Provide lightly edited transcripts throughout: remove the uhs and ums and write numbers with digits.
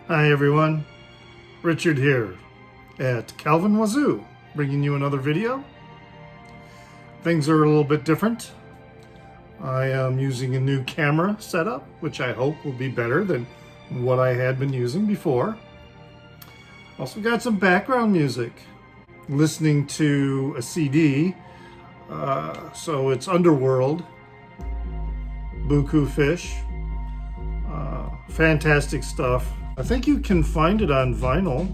Hi everyone, Richard here at Calvin Wazoo, bringing you another video. Things are a little bit different. I am using a new camera setup, which I hope will be better than what I had been using before. Also got some background music, listening to a CD, so it's Underworld, Buku Fish, fantastic stuff. I think you can find it on vinyl,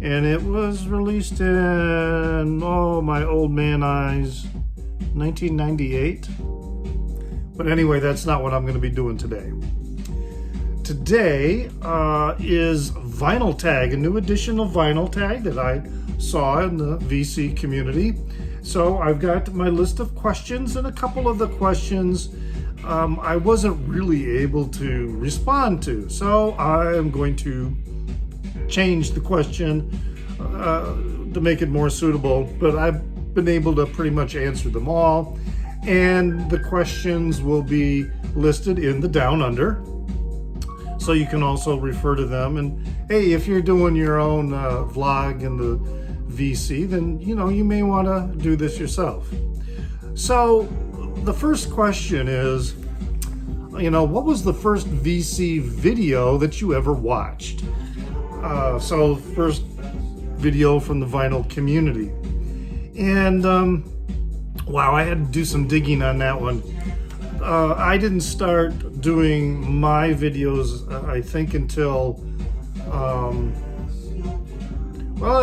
and it was released in, my old man eyes, 1998. But anyway, that's not what I'm going to be doing today. Today is Vinyl Tag, a new edition of Vinyl Tag that I saw in the VC community. So I've got my list of questions, and a couple of the questions I wasn't really able to respond to. So I am going to change the question to make it more suitable, but I've been able to pretty much answer them all. And the questions will be listed in the Down Under, so you can also refer to them. And hey, if you're doing your own vlog in the VC, then you may want to do this yourself. So the first question is, what was the first VC video that you ever watched? So first video from the vinyl community. And wow, I had to do some digging on that one. I didn't start doing my videos, I think, until,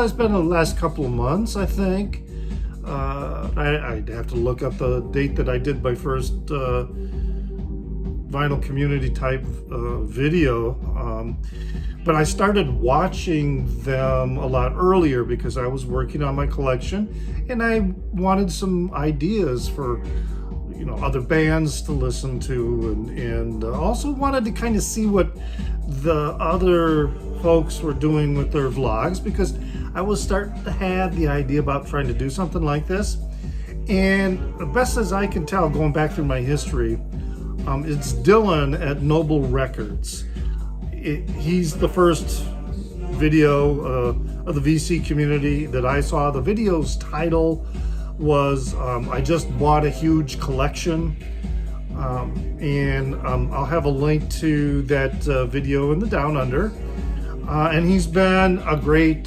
it's been the last couple of months, I think. I'd have to look up the date that I did my first vinyl community type video. But I started watching them a lot earlier because I was working on my collection, and I wanted some ideas for other bands to listen to, and also wanted to kind of see what the other folks were doing with their vlogs, because I was starting to have the idea about trying to do something like this. And the best as I can tell, going back through my history, it's Dylan at Noble Records. He's the first video of the VC community that I saw. The video's title was I Just Bought a Huge Collection, and I'll have a link to that video in the Down Under. And he's been a great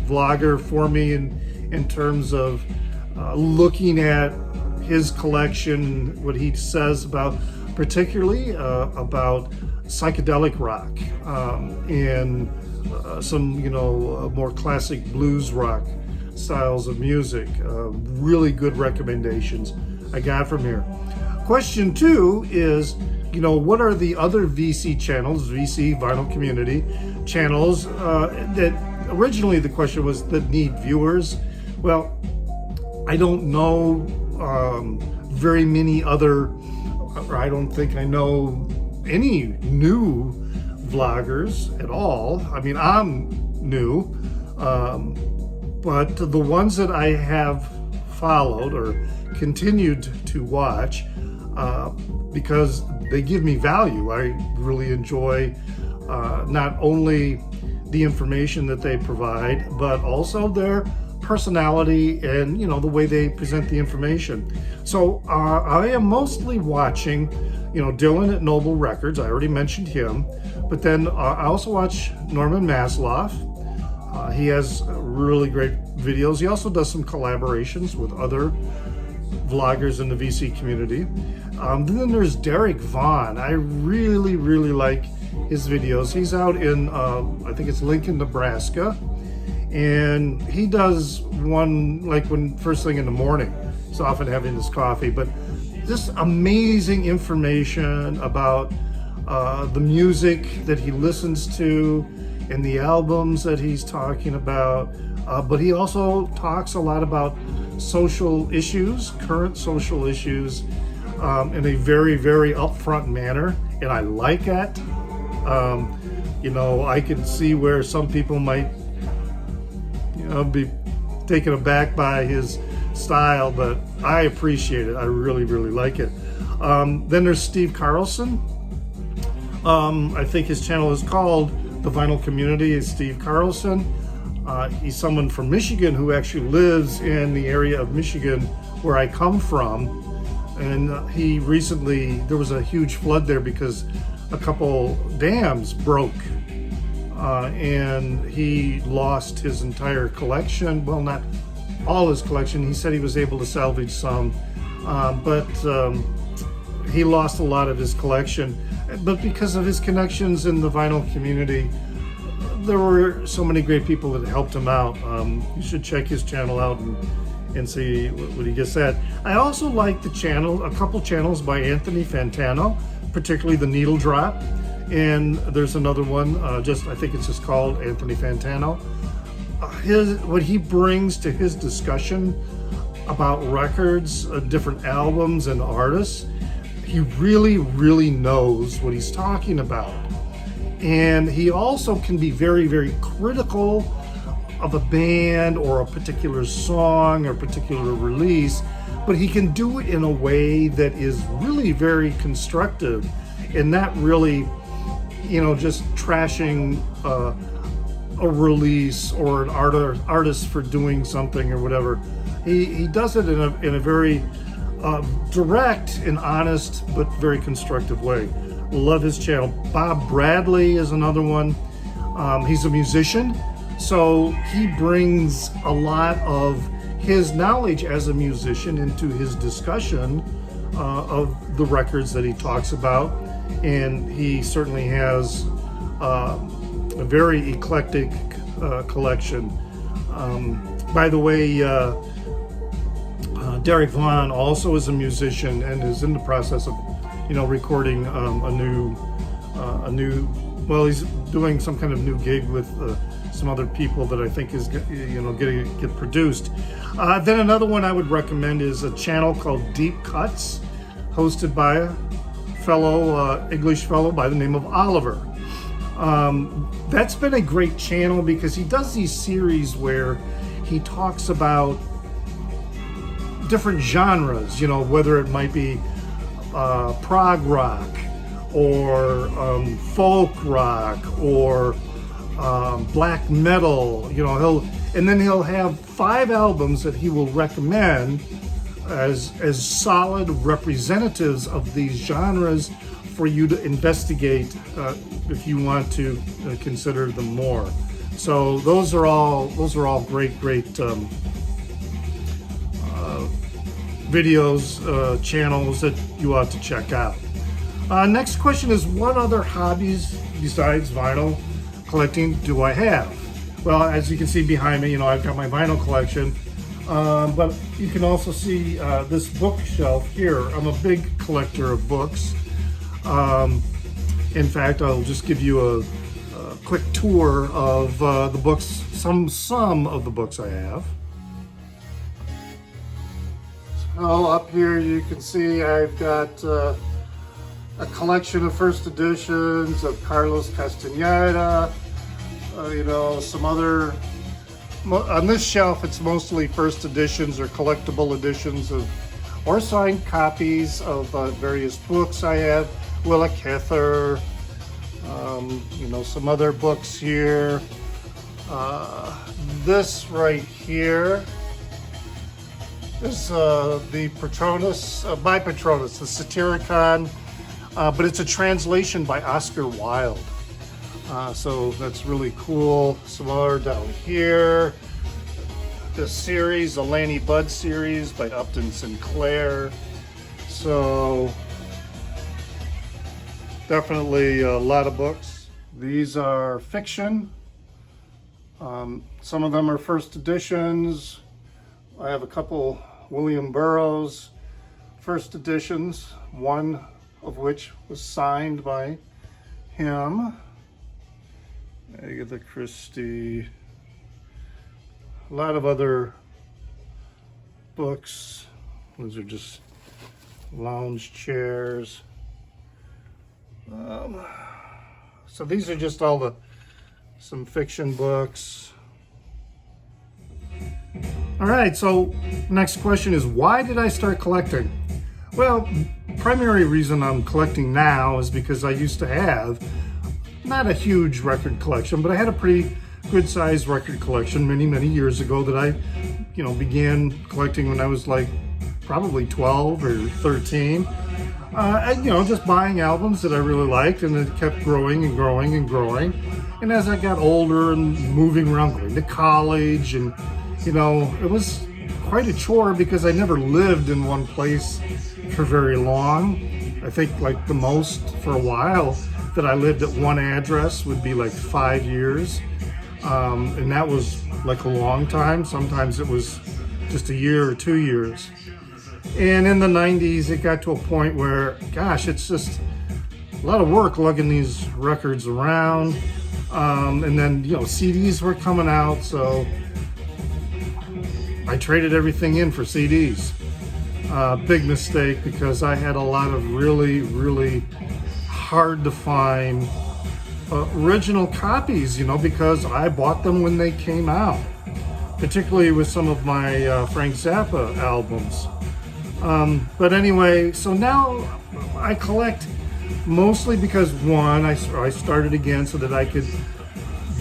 vlogger for me in terms of looking at his collection, what he says about, particularly about psychedelic rock, and some more classic blues rock styles of music. Really good recommendations I got from here. Question 2 is, what are the other VC channels, VC vinyl community channels, that originally the question was that need viewers? Well, I don't know very many other, or I don't think I know any new vloggers at all. I mean, I'm new, but the ones that I have followed or continued to watch, because they give me value. I really enjoy not only the information that they provide, but also their personality and the way they present the information. So I am mostly watching Dylan at Noble Records. I already mentioned him, but then I also watch Norman Masloff. He has really great videos. He also does some collaborations with other vloggers in the VC community. Then there's Derek Vaughn. I really like his videos. He's out in I think it's Lincoln, Nebraska, and he does one when first thing in the morning. He's often having his coffee, but just amazing information about the music that he listens to and the albums that he's talking about. But he also talks a lot about social issues, current social issues, in a very upfront manner, and I like that. I can see where some people might be taken aback by his style, but I appreciate it. I really like it. Then there's Steve Carlson. I think his channel is called the vinyl community is Steve Carlson. He's someone from Michigan who actually lives in the area of Michigan where I come from. And he recently, there was a huge flood there because a couple dams broke. And he lost his entire collection. Well, not all his collection. He said he was able to salvage some, but he lost a lot of his collection. But because of his connections in the vinyl community, there were so many great people that helped him out. You should check his channel out and see what he gets at. I also like the channel, a couple channels by Anthony Fantano, particularly the Needle Drop. And there's another one, I think it's just called Anthony Fantano. What he brings to his discussion about records, different albums and artists, he really, really knows what he's talking about. And he also can be very, very critical of a band or a particular song or particular release, but he can do it in a way that is really very constructive and not really, just trashing a release or an artist for doing something or whatever. He does it in a very direct and honest but very constructive way. Love his channel. Bob Bradley is another one. He's a musician, so he brings a lot of his knowledge as a musician into his discussion of the records that he talks about, and he certainly has a very eclectic collection. By the way, Derek Vaughn also is a musician and is in the process of recording a new, he's doing some kind of new gig with some other people that I think is, going to get produced. Then another one I would recommend is a channel called Deep Cuts, hosted by a fellow, English fellow by the name of Oliver. That's been a great channel because he does these series where he talks about different genres, whether it might be prog rock or folk rock or black metal. He'll have 5 albums that he will recommend as solid representatives of these genres for you to investigate if you want to consider them more. So those are all great videos, channels that you ought to check out. Next question is, what other hobbies besides vinyl collecting do I have? Well, as you can see behind me, I've got my vinyl collection, but you can also see this bookshelf here. I'm a big collector of books. In fact, I'll just give you a quick tour of the books, some of the books I have. So up here you can see I've got a collection of first editions of Carlos Castaneda, some other, on this shelf it's mostly first editions or collectible editions of, or signed copies of various books I have. Willa Cather, some other books here. This right here is the Patronus, by Patronus, the Satyricon, but it's a translation by Oscar Wilde. So that's really cool. Some more down here. This series, the Lanny Budd series by Upton Sinclair. So definitely a lot of books. These are fiction. Some of them are first editions. I have a couple William Burroughs first editions, one of which was signed by him. Agatha Christie. A lot of other books. Those are just lounge chairs. So these are just all some fiction books. All right, so next question is, why did I start collecting? Well, primary reason I'm collecting now is because I used to have, not a huge record collection, but I had a pretty good sized record collection many years ago that I, began collecting when I was like probably 12 or 13. Just buying albums that I really liked, and it kept growing and growing and growing. And as I got older and moving around, going to college, and it was quite a chore because I never lived in one place for very long. I think like the most for a while that I lived at one address would be like 5 years. And that was like a long time. Sometimes it was just a year or 2 years. And in the 90s, it got to a point where, gosh, it's just a lot of work lugging these records around. And then, CDs were coming out, so I traded everything in for CDs. Big mistake, because I had a lot of really hard to find original copies, because I bought them when they came out, particularly with some of my Frank Zappa albums. But anyway, so now I collect mostly because, one, I started again so that I could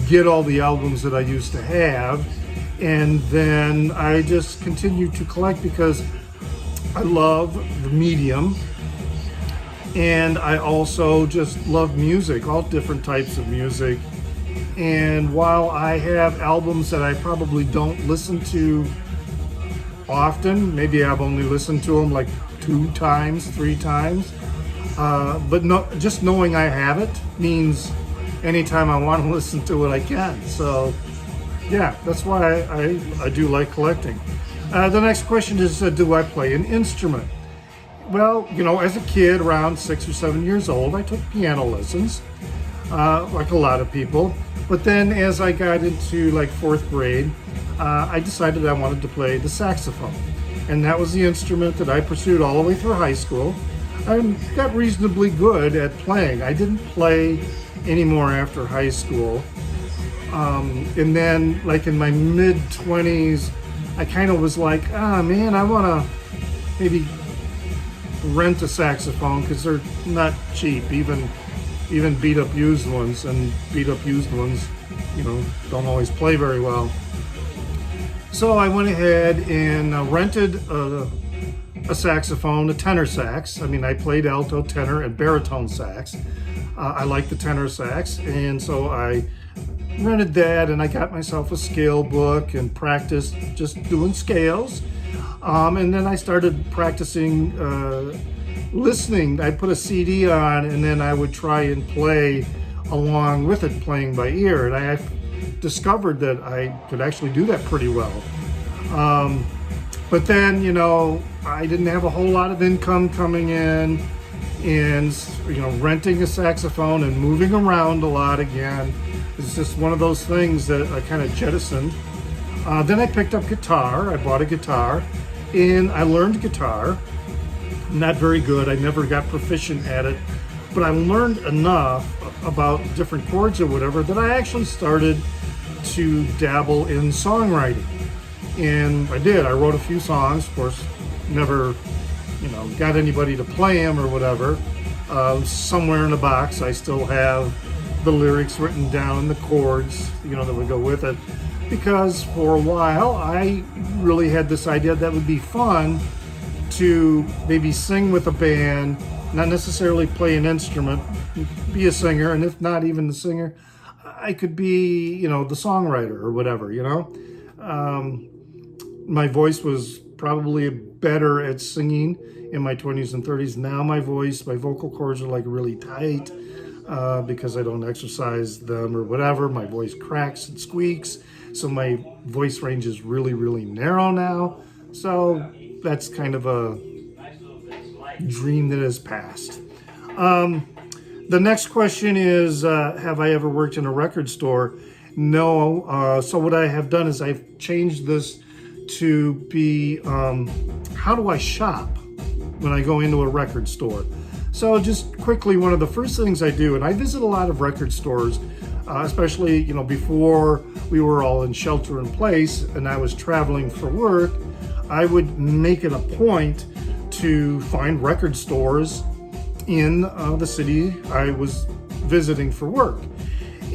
get all the albums that I used to have, and then I just continue to collect because I love the medium, and I also just love music, all different types of music. And while I have albums that I probably don't listen to often, maybe I've only listened to them like 2 times, 3 times, but just knowing I have it means anytime I want to listen to it, I can. So yeah, that's why I do like collecting. The next question is, do I play an instrument? Well, as a kid, around 6 or 7 years old, I took piano lessons, like a lot of people. But then as I got into like 4th grade, I decided I wanted to play the saxophone. And that was the instrument that I pursued all the way through high school. I got reasonably good at playing. I didn't play anymore after high school. And then like in my mid-20s, I kind of was like, man, I want to maybe rent a saxophone, because they're not cheap, even beat up used ones, and beat up used ones, don't always play very well. So I went ahead and rented a saxophone, a tenor sax. I mean, I played alto, tenor, and baritone sax. I like the tenor sax, and so I rented that, and I got myself a scale book and practiced just doing scales. And then I started practicing listening. I'd put a CD on, and then I would try and play along with it, playing by ear. And I discovered that I could actually do that pretty well. But then, I didn't have a whole lot of income coming in, and, renting a saxophone and moving around a lot again. It's just one of those things that I kind of jettisoned. Then I picked up guitar. I bought a guitar, and I learned guitar. Not very good. I never got proficient at it, but I learned enough about different chords or whatever that I actually started to dabble in songwriting. And I did. I wrote a few songs. Of course, never, got anybody to play them or whatever. Somewhere in a box, I still have the lyrics written down and the chords, that would go with it. Because for a while, I really had this idea that would be fun to maybe sing with a band, not necessarily play an instrument, be a singer, and if not even the singer, I could be, the songwriter or whatever, My voice was probably better at singing in my 20s and 30s. Now my vocal cords are like really tight because I don't exercise them or whatever. My voice cracks and squeaks. So my voice range is really narrow now. So that's kind of a dream that has passed. The next question is, have I ever worked in a record store? No. So what I have done is I've changed this to be, how do I shop when I go into a record store? So just quickly, one of the first things I do, and I visit a lot of record stores, especially, before we were all in shelter in place and I was traveling for work, I would make it a point to find record stores in the city I was visiting for work.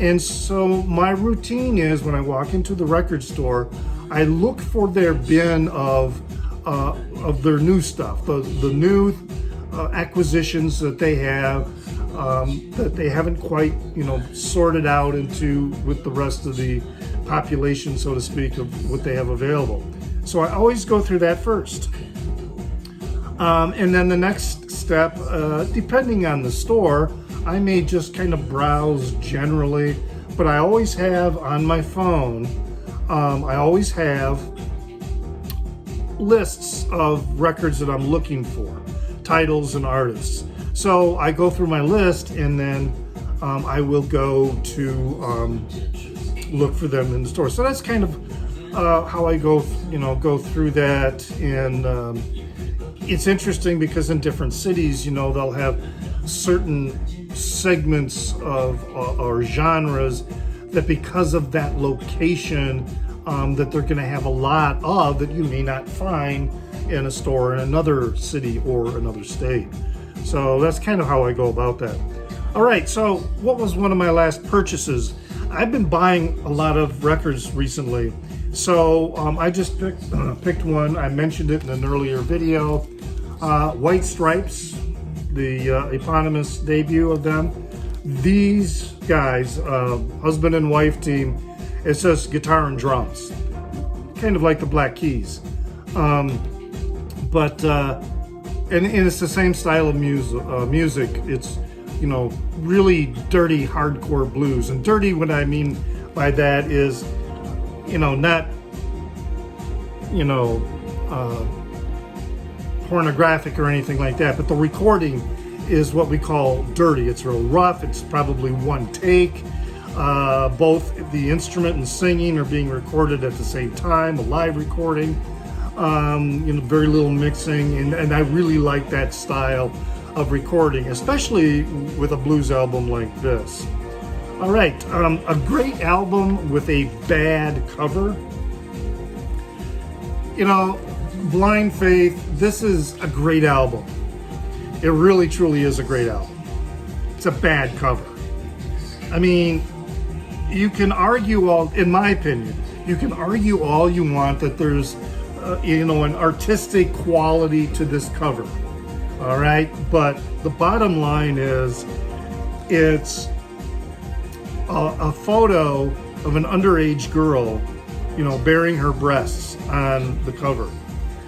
And so my routine is when I walk into the record store, I look for their bin of their new stuff, the new acquisitions that they have, that they haven't quite, sorted out into with the rest of the population, so to speak, of what they have available. So I always go through that first. And then the next step, depending on the store, I may just kind of browse generally, but I always have on my phone, I always have lists of records that I'm looking for, titles and artists. So I go through my list, and then I will go to look for them in the store. So that's kind of how I go through that. And it's interesting because in different cities, they'll have certain segments of or genres that, because of that location, that they're going to have a lot of that you may not find in a store in another city or another state. So that's kind of how I go about that. All right, so what was one of my last purchases? I've been buying a lot of records recently. So I just picked one. I mentioned it in an earlier video. White Stripes, the eponymous debut of them. These guys, husband and wife team, it's just guitar and drums, kind of like the Black Keys, but and it's the same style of music. It's really dirty hardcore blues. And dirty, what I mean by that is not pornographic or anything like that, but the recording is what we call dirty. It's real rough. It's probably one take. Both the instrument and singing are being recorded at the same time, a live recording. Very little mixing, and I really like that style of recording, especially with a blues album like this. All right, a great album with a bad cover. Blind Faith, this is a great album. It really, truly is a great album. It's a bad cover. I mean, you can argue in my opinion, you can argue all you want that there's, an artistic quality to this cover. All right, but the bottom line is, it's a photo of an underage girl, bearing her breasts on the cover.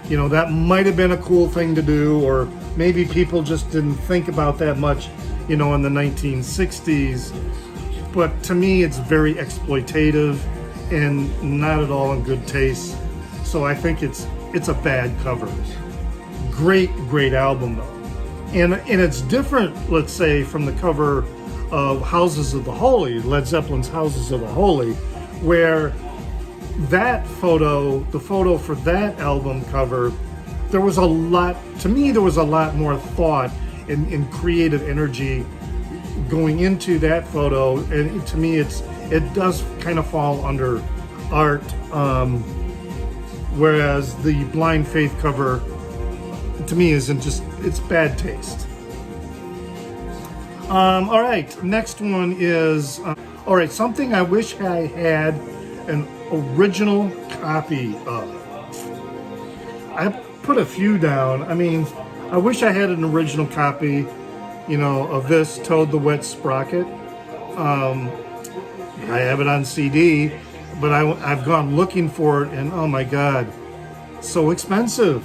That might have been a cool thing to do, or maybe people just didn't think about that much, in the 1960s. But to me, it's very exploitative and not at all in good taste. So I think it's a bad cover. Great album though. And it's different, let's say, from the cover of Houses of the Holy, Led Zeppelin's Houses of the Holy, where that photo, the photo for that album cover, there was a lot more thought and creative energy going into that photo, and to me it does kind of fall under art, whereas the Blind Faith cover to me it's bad taste. All right, next one is something I wish I had an original copy of. I put a few down. I mean, I wish I had an original copy, of this Toad the Wet Sprocket. I have it on CD, but I've gone looking for it, and oh my God, so expensive.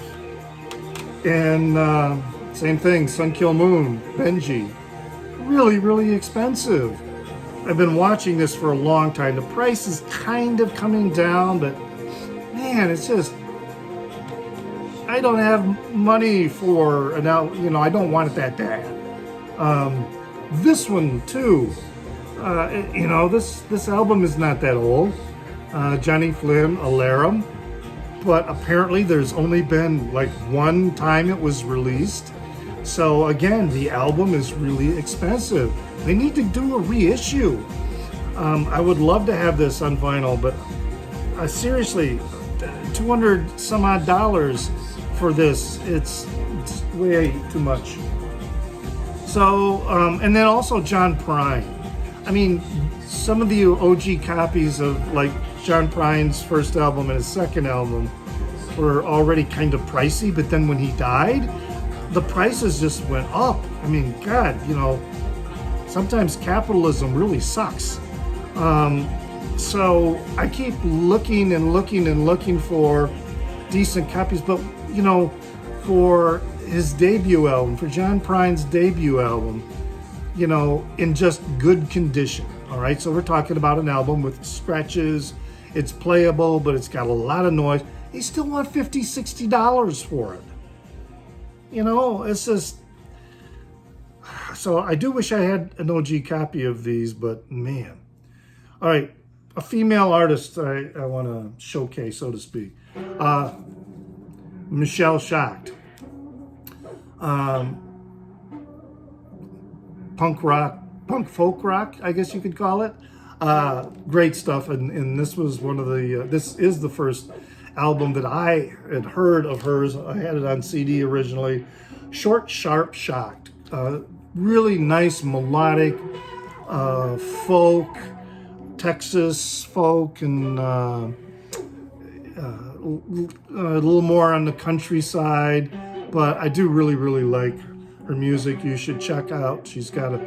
And same thing, Sun Kill Moon, Benji, really expensive. I've been watching this for a long time. The price is kind of coming down, but man, it's just, I don't have money for an album, I don't want it that bad. This one too, this album is not that old. Johnny Flynn, Alarum, but apparently there's only been like one time it was released. So again, the album is really expensive. They need to do a reissue. I would love to have this on vinyl, but seriously, $200 some odd for this, it's way too much. So, and then also John Prine. I mean, some of the OG copies of like John Prine's first album and his second album were already kind of pricey, but then when he died, the prices just went up. I mean, God, sometimes capitalism really sucks. So I keep looking and looking and looking for decent copies, but for his debut album, for John Prine's debut album, in just good condition. All right, so we're talking about an album with scratches. It's playable, but it's got a lot of noise. They still want $50, $60 for it. It's just. So I do wish I had an OG copy of these, but man. All right, a female artist I want to showcase, so to speak. Michelle Schacht. Punk folk rock, I guess you could call it. Great stuff, and this was one of the. This is the first album that I had heard of hers. I had it on CD originally. Short, Sharp, Shocked. Really nice melodic folk, Texas folk, and a little more on the countryside. But I do really, really like her music. You should check out. She's got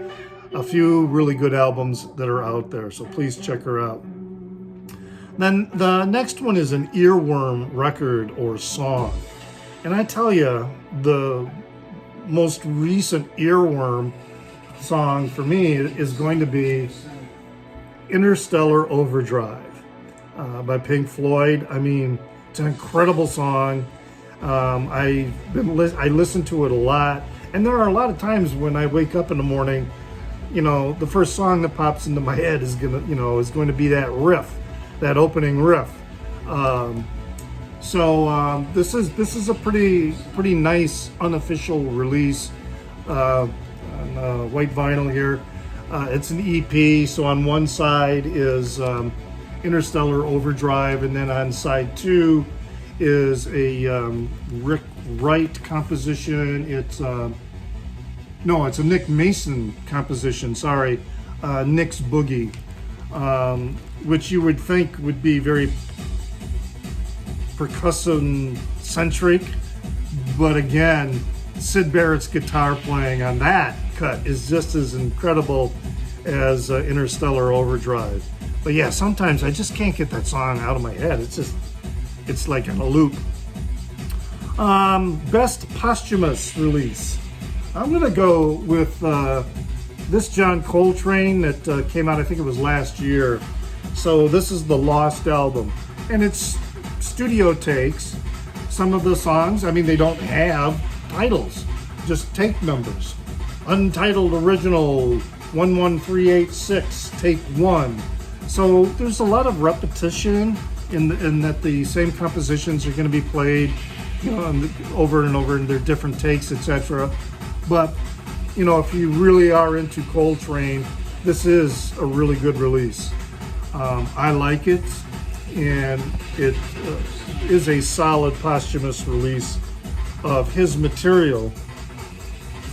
a few really good albums that are out there, so please check her out. Then the next one is an Earworm record or song. And I tell you, the most recent Earworm song for me is going to be Interstellar Overdrive by Pink Floyd. I mean, it's an incredible song. I listen to it a lot. And there are a lot of times when I wake up in the morning, the first song that pops into my head is going to be that riff. That opening riff. So this is a pretty nice unofficial release on white vinyl here. It's an EP. So on one side is Interstellar Overdrive, and then on side 2 is a Rick Wright composition. It's a Nick Mason composition. Sorry, Nick's Boogie. Which you would think would be very percussion-centric, but again, Syd Barrett's guitar playing on that cut is just as incredible as Interstellar Overdrive. But yeah, sometimes I just can't get that song out of my head. It's like on a loop. Best posthumous release. I'm gonna go with this John Coltrane that came out, I think it was last year. So this is the Lost album, and it's studio takes. Some of the songs, I mean, they don't have titles, just take numbers. Untitled Original 11386, take 1. So there's a lot of repetition in that the same compositions are going to be played, over and over in their different takes, etc. But if you really are into Coltrane, this is a really good release. I like it, and it is a solid posthumous release of his material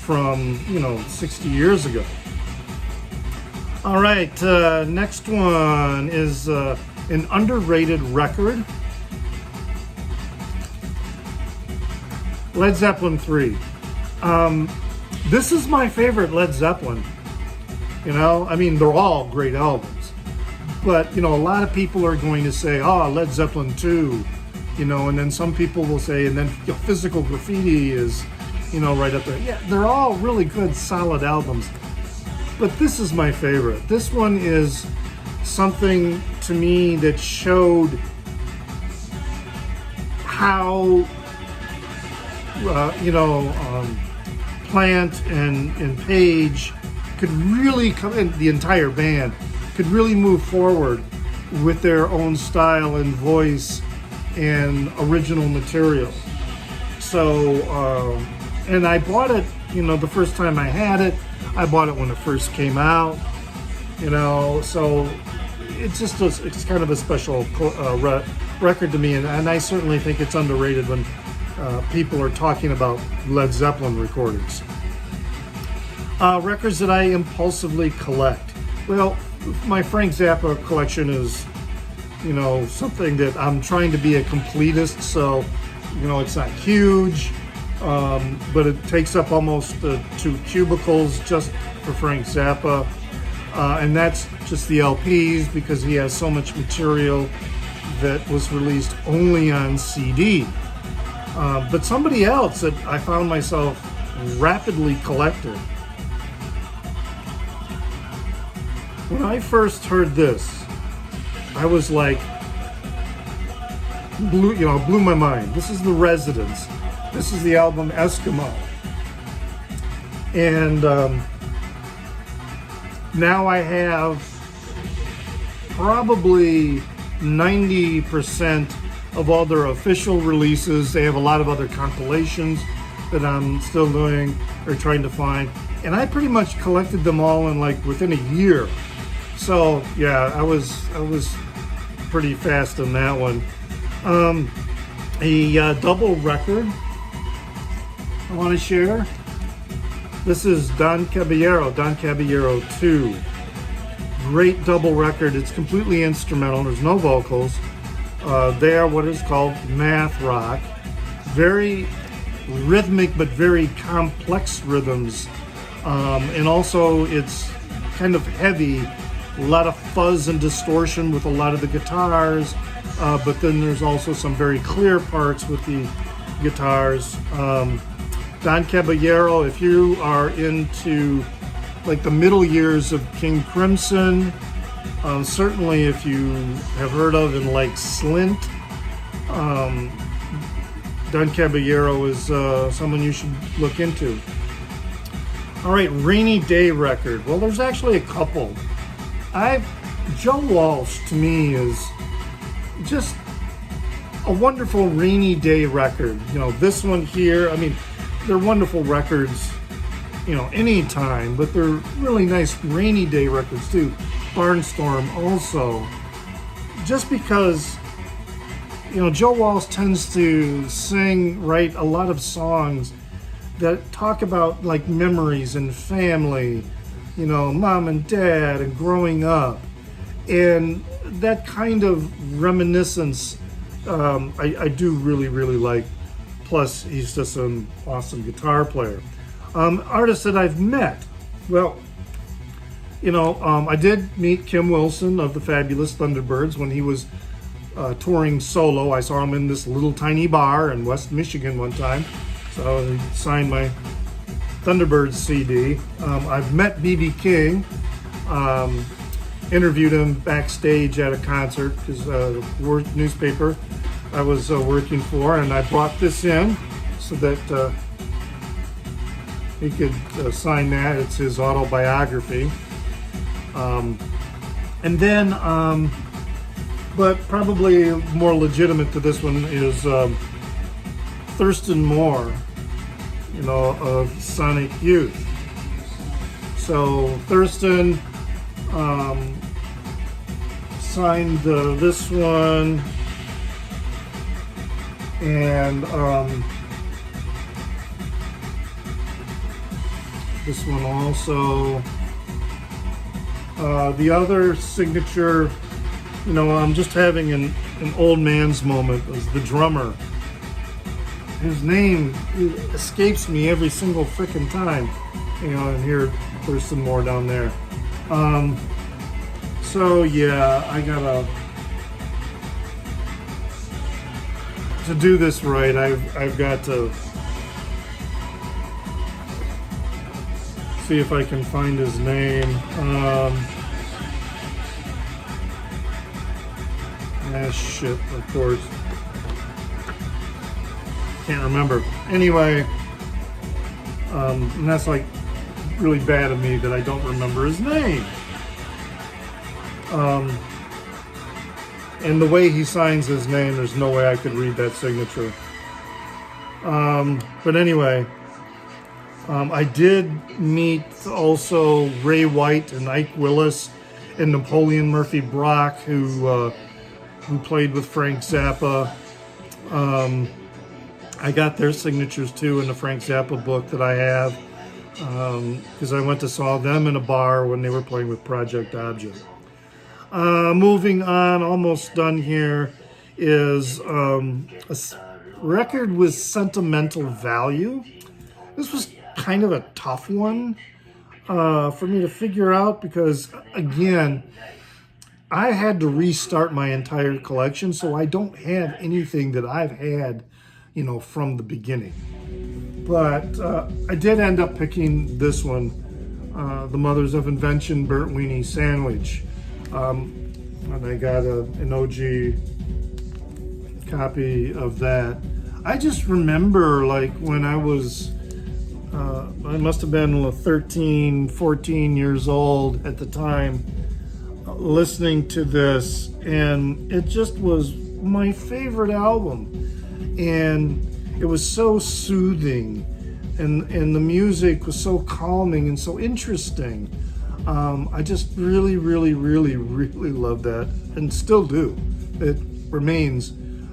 from 60 years ago. All right, next one is an underrated record. Led Zeppelin 3. This is my favorite Led Zeppelin. I mean, they're all great albums. But, a lot of people are going to say, Led Zeppelin 2, and then some people will say, and then Physical Graffiti is, right up there. Yeah, they're all really good, solid albums. But this is my favorite. This one is something to me that showed how, Plant and Page could really come, and the entire band could really move forward with their own style and voice and original material. So, and I bought it, the first time I had it. I bought it when it first came out, so it's kind of a special record to me, and I certainly think it's underrated when people are talking about Led Zeppelin recordings. Records that I impulsively collect. Well, my Frank Zappa collection is, something that I'm trying to be a completist, so, it's not huge, but it takes up almost 2 cubicles just for Frank Zappa, and that's just the LPs because he has so much material that was released only on CD. But somebody else that I found myself rapidly collecting. When I first heard this, I was like, blew my mind. This is The Residents. This is the album Eskimo. And now I have probably 90% of all their official releases. They have a lot of other compilations that I'm still doing or trying to find. And I pretty much collected them all in within a year. So yeah, I was pretty fast on that one. A double record I want to share. This is Don Caballero 2. Great double record. It's completely instrumental. There's no vocals. They are what is called math rock. Very rhythmic, but very complex rhythms. And also it's kind of heavy. A lot of fuzz and distortion with a lot of the guitars. But then there's also some very clear parts with the guitars. Don Caballero, if you are into the middle years of King Crimson, certainly if you have heard of and like Slint, Don Caballero is someone you should look into. All right, Rainy Day record. Well, there's actually a couple. Joe Walsh to me is just a wonderful rainy day record. This one here, they're wonderful records, anytime, but they're really nice rainy day records too. Barnstorm also. Just because, Joe Walsh tends to write a lot of songs that talk about memories and family, mom and dad and growing up. And that kind of reminiscence, I do really, really like. Plus, he's just an awesome guitar player. Artists that I've met. Well, I did meet Kim Wilson of the Fabulous Thunderbirds when he was touring solo. I saw him in this little tiny bar in West Michigan one time. So he signed my Thunderbirds CD. I've met B.B. King. Interviewed him backstage at a concert because the newspaper I was working for, and I brought this in so that he could sign that. It's his autobiography. And then, but probably more legitimate to this one is Thurston Moore, of Sonic Youth. So Thurston signed this one, and this one also. The other signature, I'm just having an old man's moment, is the drummer. His name escapes me every single frickin' time, and here Thurston Moore down there. So yeah, I gotta, to do this right, I've got to see if I can find his name. Shit, of course. Can't remember. Anyway, and that's really bad of me that I don't remember his name. And the way he signs his name, there's no way I could read that signature. But anyway, I did meet also Ray White and Ike Willis and Napoleon Murphy Brock, who played with Frank Zappa. I got their signatures too in the Frank Zappa book that I have. because I went to saw them in a bar when they were playing with Project Object. Moving on, almost done here, is record with sentimental value. This was kind of a tough one for me to figure out because, again, I had to restart my entire collection, so I don't have anything that I've had, from the beginning. But I did end up picking this one, the Mothers of Invention Burnt Weenie Sandwich. And I got an OG copy of that. I just remember, like, when I was, I must have been 13, 14 years old at the time, listening to this, and it just was my favorite album. And it was so soothing, and the music was so calming and so interesting. I just really, really, really, really love that, and still do. It remains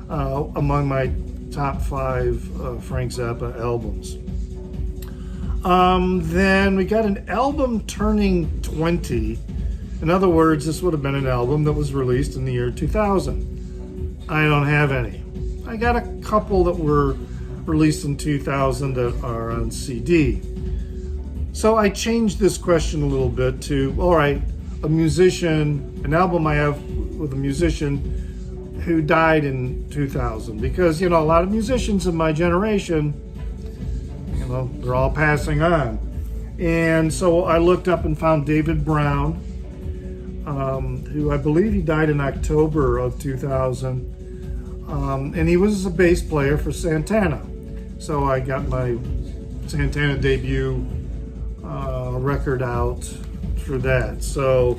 among my top 5 Frank Zappa albums. Then we got an album turning 20. In other words, this would have been an album that was released in the year 2000. I don't have any. I got a couple that were released in 2000 that are on CD. So I changed this question a little bit to, all right, an album I have with a musician who died in 2000. Because, a lot of musicians in my generation, they're all passing on. And so I looked up and found David Brown, who I believe he died in October of 2000. And he was a bass player for Santana. So I got my Santana debut record out for that. So,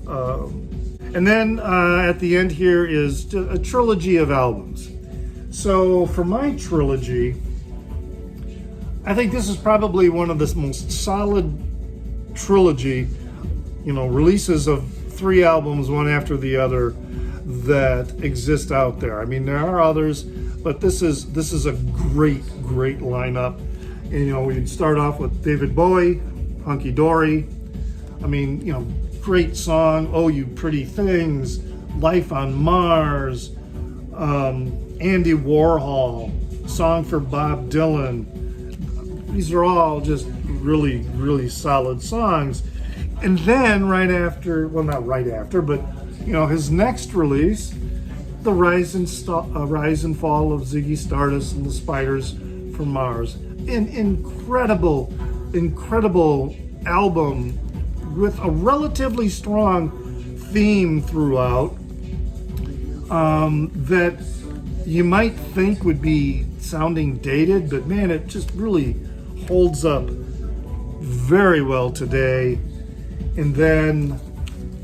and then at the end here is a trilogy of albums. So for my trilogy, I think this is probably one of the most solid trilogy, releases of 3 albums, one after the other, that exist out there. I mean, there are others, but this is a great lineup. And we'd start off with David Bowie, Hunky Dory. I mean, great song, Oh You Pretty Things, Life on Mars, Andy Warhol, Song for Bob Dylan. These are all just really, really solid songs. And then not right after, but his next release, the rise and fall of Ziggy Stardust and the Spiders from Mars. An incredible album with a relatively strong theme throughout that you might think would be sounding dated, but man, it just really holds up very well today. And then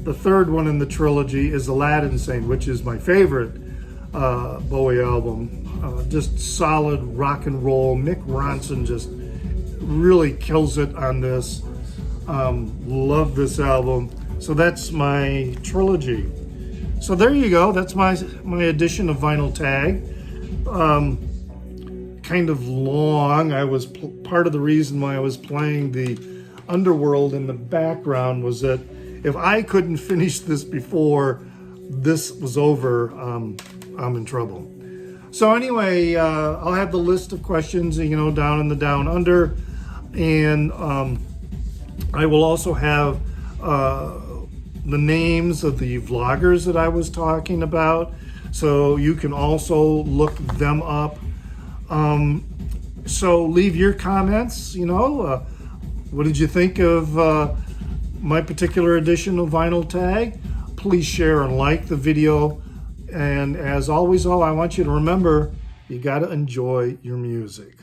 the third one in the trilogy is Aladdin Sane, which is my favorite Bowie album. Just solid rock and roll. Mick Ronson just really kills it on this. Love this album. So that's my trilogy. So there you go. That's my edition of Vinyl Tag. Kind of long. I was part of the reason why I was playing the Underworld in the background was that if I couldn't finish this before this was over, I'm in trouble. So anyway, I'll have the list of questions, down in the Down Under, and I will also have the names of the vloggers that I was talking about, so you can also look them up. So leave your comments, what did you think of my particular edition of Vinyl Tag? Please share and like the video. And as always, I want you to remember, you got to enjoy your music.